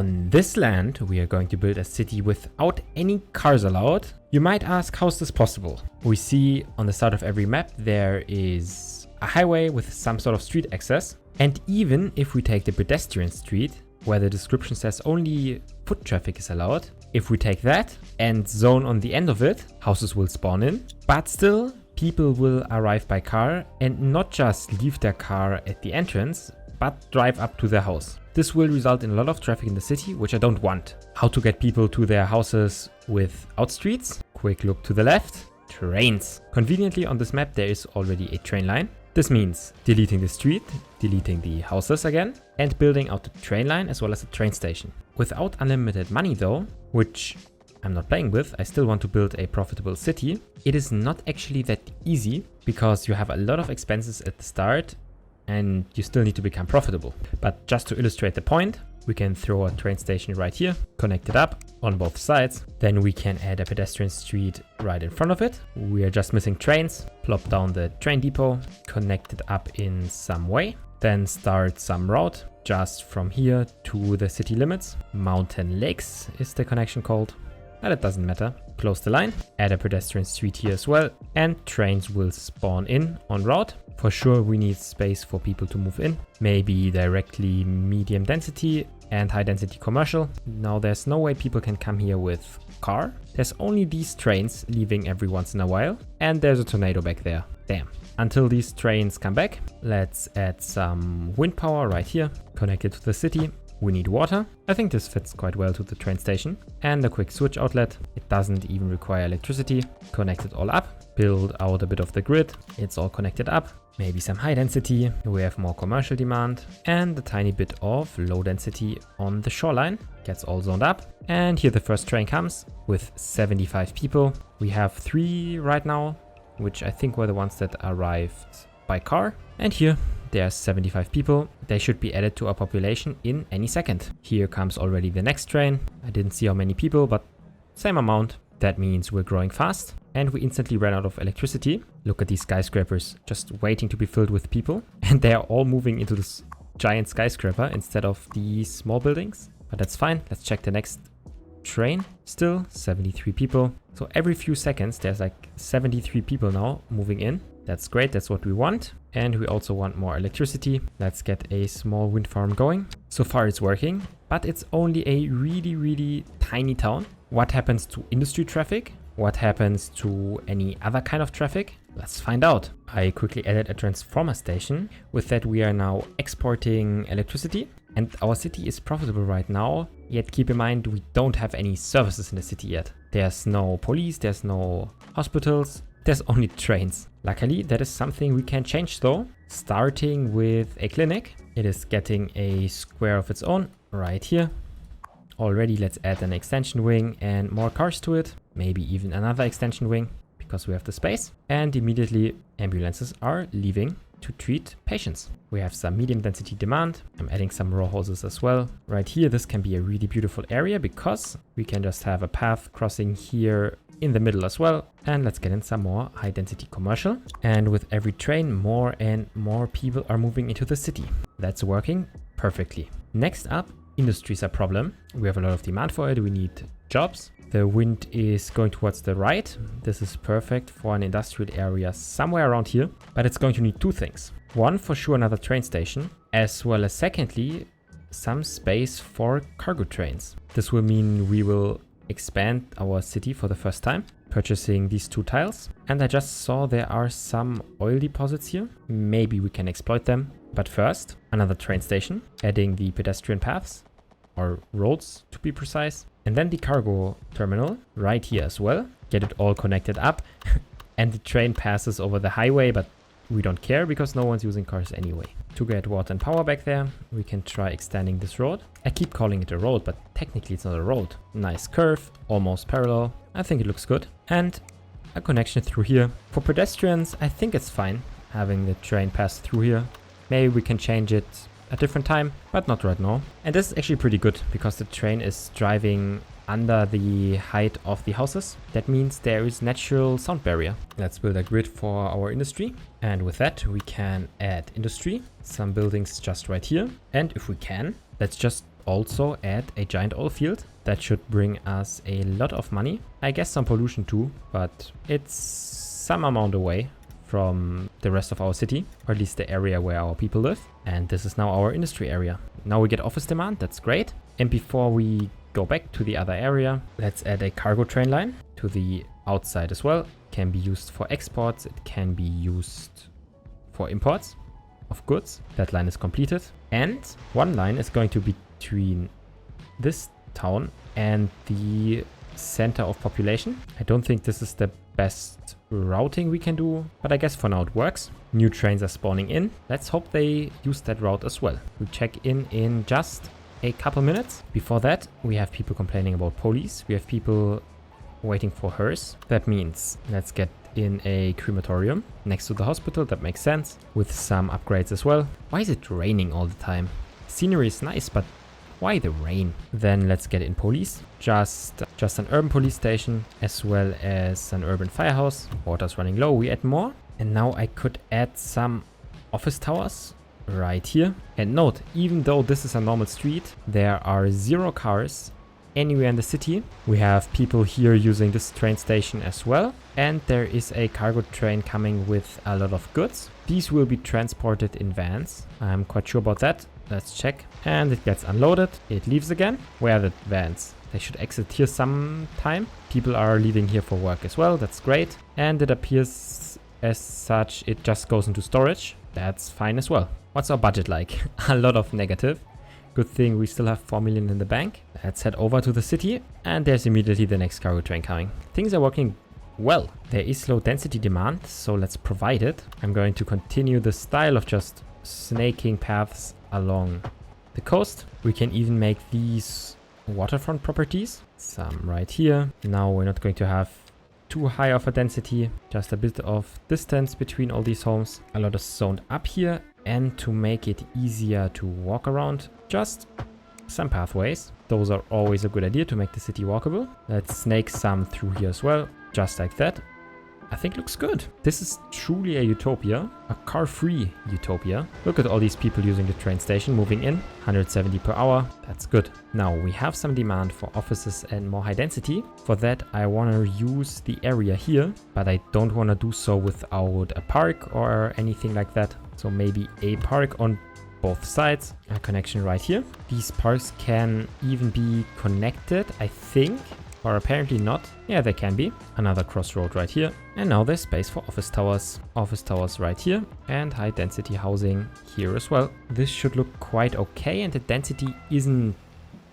On this land, we are going to build a city without any cars allowed. You might ask, how's this possible? We see on the start of every map, there is a highway with some sort of street access. And even if we take the pedestrian street, where the description says only foot traffic is allowed, if we take that and zone on the end of it, houses will spawn in. But still, people will arrive by car and not just leave their car at the entrance, but drive up to their house. This will result in a lot of traffic in the city, which I don't want. How to get people to their houses without streets? Quick look to the left. Trains. Conveniently on this map there is already a train line. This means deleting the street, deleting the houses again, and building out the train line as well as a train station. Without unlimited money though, which I'm not playing with, I still want to build a profitable city. It is not actually that easy because you have a lot of expenses at the start and you still need to become profitable. But just to illustrate the point, we can throw a train station right here, connect it up on both sides. Then we can add a pedestrian street right in front of it. We are just missing trains. Plop down the train depot, connect it up in some way. Then start some route just from here to the city limits. Mountain Lakes is the connection called, but it doesn't matter. Close the line, add a pedestrian street here as well, and trains will spawn in on route. For sure we need space for people to move in, maybe directly medium density and high density commercial. Now there's no way people can come here with car. There's only these trains leaving every once in a while, and there's a tornado back there. Damn. Until these trains come back, let's add some wind power right here, connect it to the city. We need water. I think this fits quite well to the train station. And a quick switch outlet. It doesn't even require electricity. Connect it all up. Build out a bit of the grid. It's all connected up. Maybe some high density. We have more commercial demand. And a tiny bit of low density on the shoreline. Gets all zoned up. And here the first train comes with 75 people. We have 3 right now, which I think were the ones that arrived by car. And here there's 75 people. They should be added to our population in any second. Here comes already the next train. I didn't see how many people, but same amount. That means we're growing fast and we instantly ran out of electricity. Look at these skyscrapers just waiting to be filled with people. And they are all moving into this giant skyscraper instead of these small buildings. But that's fine. Let's check the next train. Still 73 people. So every few seconds there's like 73 people now moving in. That's great, that's what we want. And we also want more electricity. Let's get a small wind farm going. So far it's working, but it's only a really tiny town. What happens to industry traffic? What happens to any other kind of traffic? Let's find out. I quickly added a transformer station. With that we are now exporting electricity. And our city is profitable right now. Yet keep in mind we don't have any services in the city yet. There's no police, there's no hospitals. There's only trains. Luckily, that is something we can change though. Starting with a clinic. It is getting a square of its own right here. Already let's add an extension wing and more cars to it. Maybe even another extension wing because we have the space. And immediately ambulances are leaving to treat patients. We have some medium density demand. I'm adding some row houses as well. Right here, this can be a really beautiful area because we can just have a path crossing here in the middle as well. And let's get in some more high density commercial. And with every train, more and more people are moving into the city. That's working perfectly. Next up, industry is a problem. We have a lot of demand for it. We need jobs. The wind is going towards the right. This is perfect for an industrial area somewhere around here, but it's going to need 2 things. One, for sure, another train station, as well as secondly, some space for cargo trains. This will mean we will expand our city for the first time, purchasing these 2 tiles. And I just saw there are some oil deposits here. Maybe we can exploit them. But first, another train station, adding the pedestrian paths, or roads to be precise. And then the cargo terminal right here as well. Get it all connected up. And the train passes over the highway, but we don't care because no one's using cars anyway. To get water and power back there, we can try extending this road. I keep calling it a road, but technically it's not a road. Nice curve, almost parallel. I think it looks good. And a connection through here. For pedestrians, I think it's fine having the train pass through here. Maybe we can change it a different time, but not right now. And this is actually pretty good because the train is driving under the height of the houses. That means there is natural sound barrier. Let's build a grid for our industry. And with that, we can add industry, some buildings just right here. And if we can, let's just also add a giant oil field. That should bring us a lot of money. I guess some pollution too, but it's some amount away from the rest of our city, or at least the area where our people live. And this is now our industry area. Now we get office demand, that's great. And before we go back to the other area, let's add a cargo train line to the outside as well. Can be used for exports, it can be used for imports of goods. That line is completed. And one line is going to be between this town and the center of population. I don't think this is the best routing we can do, but I guess for now it works. New trains are spawning in. Let's hope they use that route as well. We check in just a couple minutes. Before that, we have people complaining about police. We have people waiting for hearse. That means let's get in a crematorium next to the hospital. That makes sense, with some upgrades as well. Why is it raining all the time? Scenery is nice, but why the rain? Then let's get in police. Just an urban police station, as well as an urban firehouse. Water's running low, we add more. And now I could add some office towers right here. And note, even though this is a normal street, there are 0 cars anywhere in the city. We have people here using this train station as well. And there is a cargo train coming with a lot of goods. These will be transported in vans. I'm quite sure about that. Let's check. And it gets unloaded. It leaves again. Where are the vans? They should exit here sometime. People are leaving here for work as well. That's great. And it appears as such, it just goes into storage. That's fine as well. What's our budget like? A lot of negative. Good thing we still have 4 million in the bank. Let's head over to the city. And there's immediately the next cargo train coming. Things are working well. There is low density demand, so let's provide it. I'm going to continue the style of just snaking paths along the coast. We can even make these waterfront properties. Some right here. Now we're not going to have too high of a density, just a bit of distance between all these homes. A lot is zoned up here, and to make it easier to walk around, just some pathways. Those are always a good idea to make the city walkable. Let's snake some through here as well, just like that. I think looks good. This is truly a utopia, a car-free utopia. Look at all these people using the train station, moving in, 170 per hour. That's good. Now we have some demand for offices and more high density. For that, I want to use the area here, but I don't want to do so without a park or anything like that. So maybe a park on both sides, a connection right here. These parks can even be connected, I think. Or apparently not. Yeah, they can be. Another crossroad right here. And now there's space for office towers. Office towers right here. And high density housing here as well. This should look quite okay, and the density isn't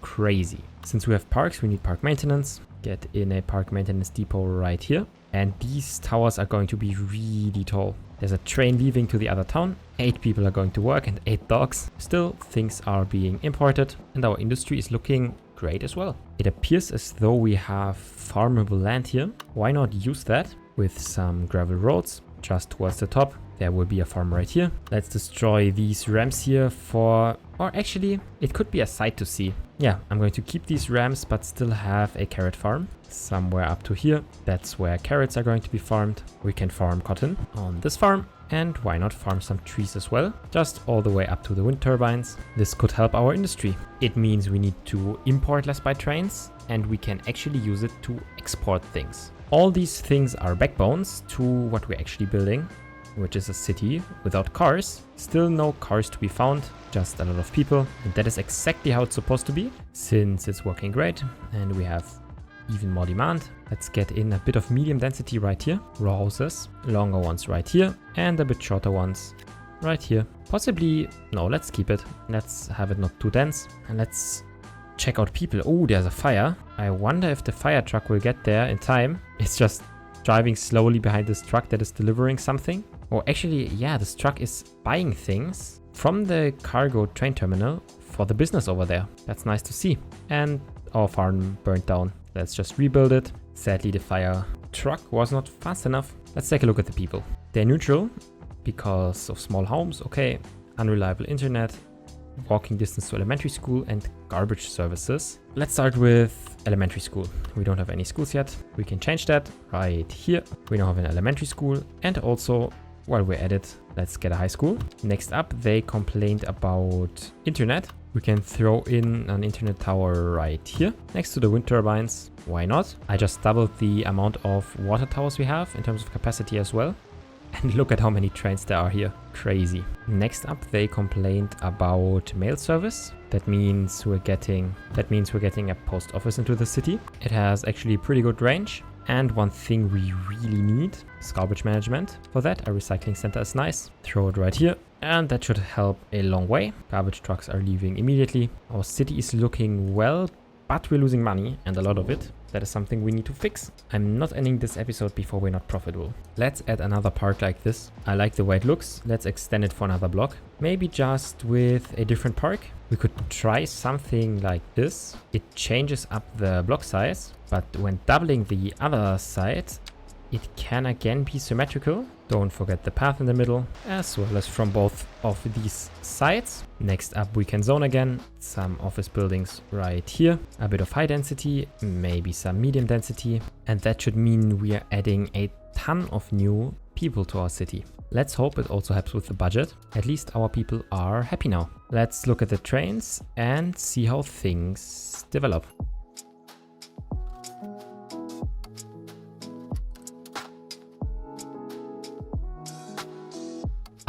crazy. Since we have parks, we need park maintenance. Get in a park maintenance depot right here. And these towers are going to be really tall. There's a train leaving to the other town. 8 people are going to work and 8 dogs. Still, things are being imported, and our industry is looking great as well. It appears as though we have farmable land here. Why not use that with some gravel roads just towards the top? There will be a farm right here. Let's destroy these rams here for, or actually it could be a sight to see. Yeah, I'm going to keep these rams but still have a carrot farm somewhere up to here. That's where carrots are going to be farmed. We can farm cotton on this farm. And why not farm some trees as well, just all the way up to the wind turbines. This could help our industry. It means we need to import less by trains, and we can actually use it to export things. All these things are backbones to what we're actually building, which is a city without cars. Still no cars to be found, just a lot of people. And that is exactly how it's supposed to be, since it's working great and we have even more demand. Let's get in a bit of medium density right here. Row houses, longer ones right here, and a bit shorter ones right here. Possibly, no, let's keep it. Let's have it not too dense. And let's check out people. Oh, there's a fire. I wonder if the fire truck will get there in time. It's just driving slowly behind this truck that is delivering something. Or actually, yeah, this truck is buying things from the cargo train terminal for the business over there. That's nice to see. And our farm burnt down. Let's just rebuild it. Sadly, the fire truck was not fast enough. Let's take a look at the people. They're neutral because of small homes. Okay, unreliable internet, walking distance to elementary school, and garbage services. Let's start with elementary school. We don't have any schools yet. We can change that right here. We now have an elementary school, and also while we're at it, let's get a high school. Next up, they complained about internet. We can throw in an internet tower right here next to the wind turbines. Why not? I just doubled the amount of water towers we have in terms of capacity as well. And look at how many trains there are here. Crazy. Next up, they complained about mail service. That means we're getting a post office into the city. It has actually a pretty good range. And one thing we really need is garbage management. For that, a recycling center is nice. Throw it right here. And that should help a long way. Garbage trucks are leaving immediately. Our city is looking well, but we're losing money, and a lot of it. That is something we need to fix. I'm not ending this episode before we're not profitable. Let's add another park like this. I like the way it looks. Let's extend it for another block. Maybe just with a different park. We could try something like this. It changes up the block size, but when doubling the other side, it can again be symmetrical. Don't forget the path in the middle, as well as from both of these sides. Next up, we can zone again. Some office buildings right here. A bit of high density, maybe some medium density. And that should mean we are adding a ton of new people to our city. Let's hope it also helps with the budget. At least our people are happy now. Let's look at the trains and see how things develop.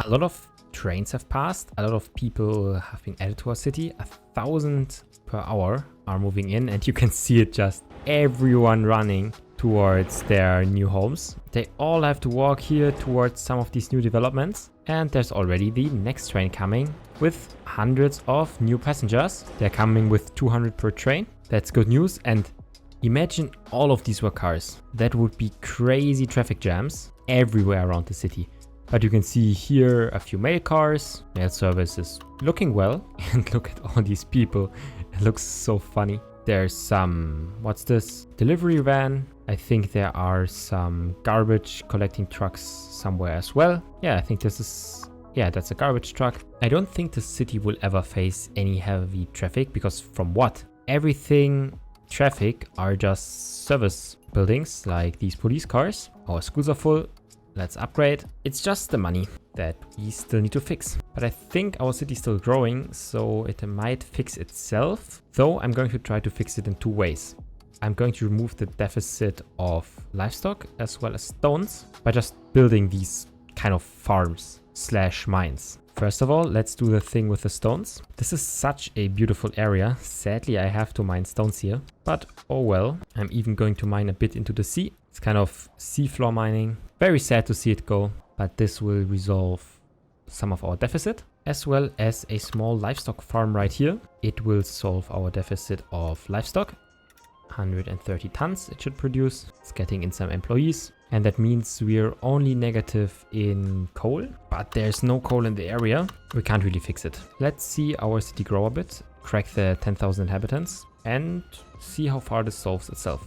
A lot of trains have passed, a lot of people have been added to our city. 1,000 per hour are moving in, and you can see it, just everyone running towards their new homes. They all have to walk here towards some of these new developments, and there's already the next train coming with hundreds of new passengers. They're coming with 200 per train. That's good news. And imagine all of these were cars. That would be crazy traffic jams everywhere around the city. But you can see here a few mail cars. Mail service is looking well. And look at all these people. It looks so funny. There's some, what's this? Delivery van. I think there are some garbage collecting trucks somewhere as well. Yeah, I think this is, yeah, that's a garbage truck. I don't think the city will ever face any heavy traffic, because from what? Everything traffic are just service buildings like these police cars. Our schools are full. Let's upgrade. It's just the money that we still need to fix. But I think our city is still growing, so it might fix itself. Though I'm going to try to fix it in two ways. I'm going to remove the deficit of livestock as well as stones by just building these kind of farms / mines. First of all, let's do the thing with the stones. This is such a beautiful area. Sadly, I have to mine stones here, but oh well. I'm even going to mine a bit into the sea. It's kind of seafloor mining. Very sad to see it go, but this will resolve some of our deficit, as well as a small livestock farm right here. It will solve our deficit of livestock. 130 tons it should produce. It's getting in some employees. And that means we're only negative in coal, but there's no coal in the area. We can't really fix it. Let's see our city grow a bit, crack the 10,000 inhabitants, and see how far this solves itself.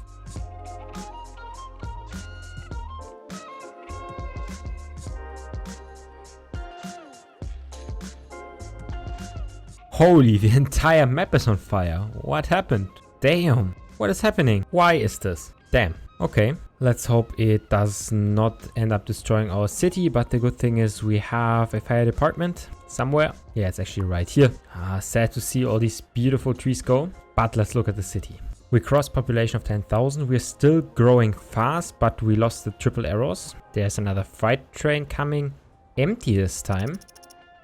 Holy, the entire map is on fire. What happened? Damn. What is happening? Why is this? Damn. Okay. Let's hope it does not end up destroying our city, but the good thing is we have a fire department somewhere. Yeah, it's actually right here. Sad to see all these beautiful trees go, but let's look at the city. We crossed population of 10,000. We're still growing fast, but we lost the triple arrows. There's another freight train coming, empty this time.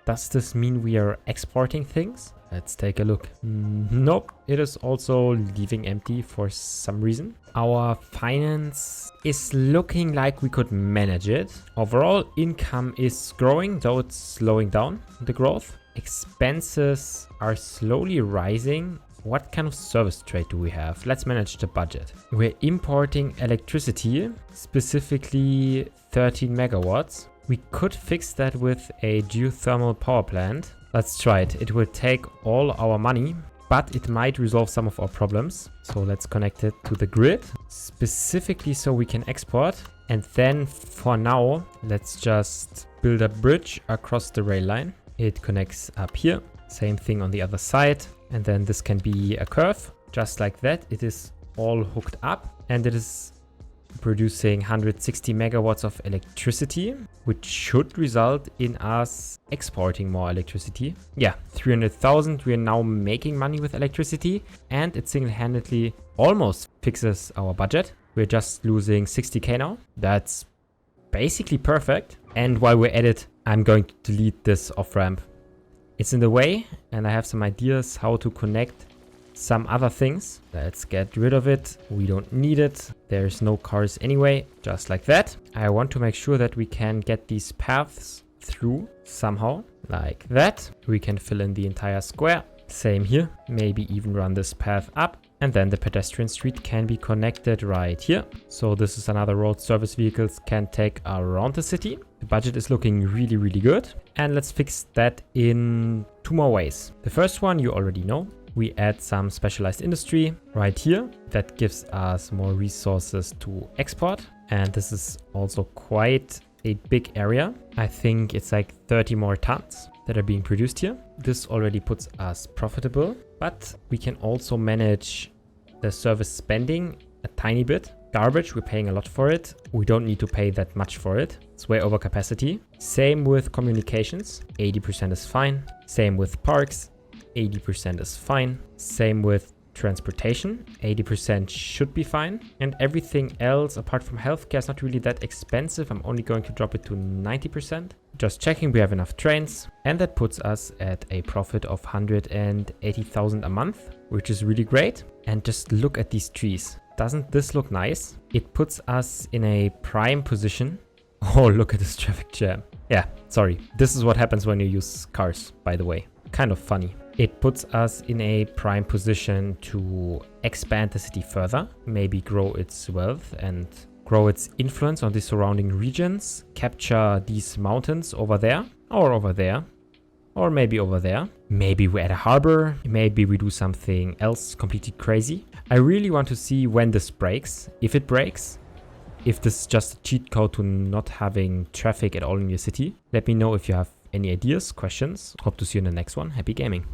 Does this mean we are exporting things? Let's take a look. Nope, it is also leaving empty for some reason. Our finance is looking like we could manage it. Overall income is growing, though it's slowing down the growth. Expenses are slowly rising. What kind of service trade do we have? Let's manage the budget. We're importing electricity, specifically 13 megawatts. We could fix that with a geothermal power plant. Let's try it. It will take all our money, but it might resolve some of our problems. So let's connect it to the grid, specifically so we can export. And then for now, let's just build a bridge across the rail line. It connects up here. Same thing on the other side. And then this can be a curve, just like that. It is all hooked up, and it is producing 160 megawatts of electricity, which should result in us exporting more electricity. Yeah, 300,000. We are now making money with electricity, and it single-handedly almost fixes our budget. We're just losing 60k now. That's basically perfect. And while we're at it, I'm going to delete this off-ramp. It's in the way, and I have some ideas how to connect some other things. Let's get rid of it. We don't need it. There's no cars anyway, just like that. I want to make sure that we can get these paths through somehow, like that. We can fill in the entire square. Same here. Maybe even run this path up. And then the pedestrian street can be connected right here. So this is another road service vehicles can take around the city. The budget is looking really, really good. And let's fix that in 2 more ways. The first one you already know. We add some specialized industry right here. That gives us more resources to export. And this is also quite a big area. I think it's like 30 more tons that are being produced here. This already puts us profitable, but we can also manage the service spending a tiny bit. Garbage, we're paying a lot for it. We don't need to pay that much for it. It's way over capacity. Same with communications, 80% is fine. Same with parks, 80% is fine. Same with transportation, 80% should be fine. And everything else apart from healthcare is not really that expensive. I'm only going to drop it to 90%. Just checking we have enough trains, and that puts us at a profit of 180,000 a month, which is really great. And just look at these trees. Doesn't this look nice? It puts us in a prime position. Oh, look at this traffic jam. Yeah, sorry. This is what happens when you use cars, by the way. Kind of funny. It puts us in a prime position to expand the city further, maybe grow its wealth and grow its influence on the surrounding regions, capture these mountains over there, or maybe over there. Maybe we add a harbor, maybe we do something else completely crazy. I really want to see when this breaks, if it breaks, if this is just a cheat code to not having traffic at all in your city. Let me know if you have any ideas, questions. Hope to see you in the next one. Happy gaming.